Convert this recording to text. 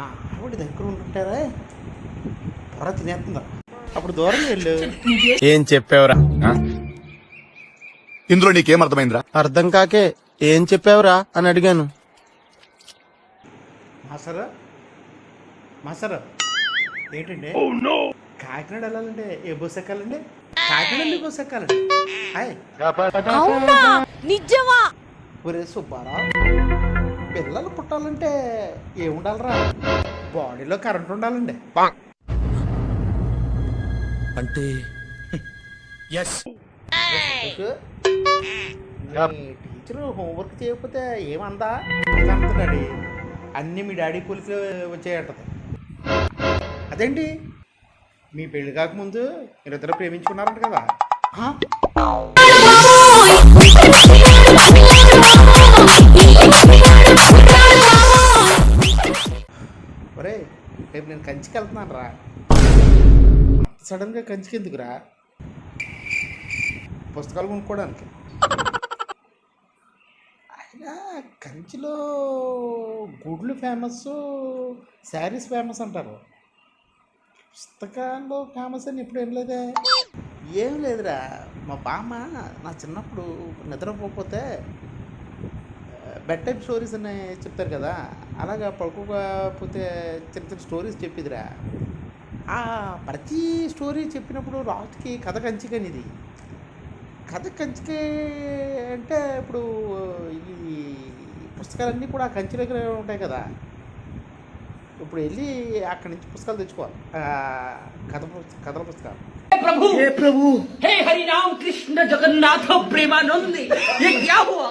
ఆవిడ దగ్గర ఉంటుంటారా త్వర తినేస్తుందా అప్పుడు దూరం వెళ్ళు. ఏం చెప్పావురా? ఇందులో నీకేం అర్థమైందిరా? అర్థం కాకే ఏం చెప్పావురా అని అడిగాను. మాసరా ఏంటండి కాకినాడ వెళ్ళాలంటే ఏ బస్సు ఎక్కాలండి? కాకినాడ బస్సు ఎక్కాలండి. నిజమా? ఒరే సుబ్బారావు, పిల్లలు పుట్టాలంటే ఏముండాలరా? బాడీలో కరెంట్ ఉండాలండి. అంటే టీచరు హోంవర్క్ చేయకపోతే ఏమందా అంటున్నాడు. అన్నీ మీ డాడీ పోలీసులు వచ్చాయంటది. అదేంటి మీ పెళ్లి కాకముందు మీరిద్దరు ప్రేమించుకున్నారంట కదా? ఒరే రేపు నేను కంచికి వెళ్తున్నాను రా. సడన్గా కంచికి ఎందుకురా? పుస్తకాలు కొనుక్కోవడానికి. అయినా కంచిలో గుడ్లు ఫేమస్, శారీస్ ఫేమస్ అంటారు. పుస్తకాల్లో ఫేమస్ అని ఇప్పుడు ఏం లేదే. ఏం లేదురా, మా బామ్మ నా చిన్నప్పుడు నిద్రపోకపోతే బెడ్ టైప్ స్టోరీస్ అని చెప్తారు కదా, అలాగా పడుకోకపోతే చిన్న చిన్న స్టోరీస్ చెప్పిదిరా. ఆ ప్రతి స్టోరీ చెప్పినప్పుడు లాస్ట్కి కథ కంచికని. ఇది కథ కంచికే అంటే ఇప్పుడు ఈ పుస్తకాలన్నీ కూడా ఆ కంచి దగ్గర ఉంటాయి కదా. ఇప్పుడు వెళ్ళి అక్కడి నుంచి పుస్తకాలు తెచ్చుకోవాలి, కథల పుస్తకాలు. हे प्रभु हे हरि राम कृष्ण जगन्नाथ प्रेमानंद ये क्या हुआ?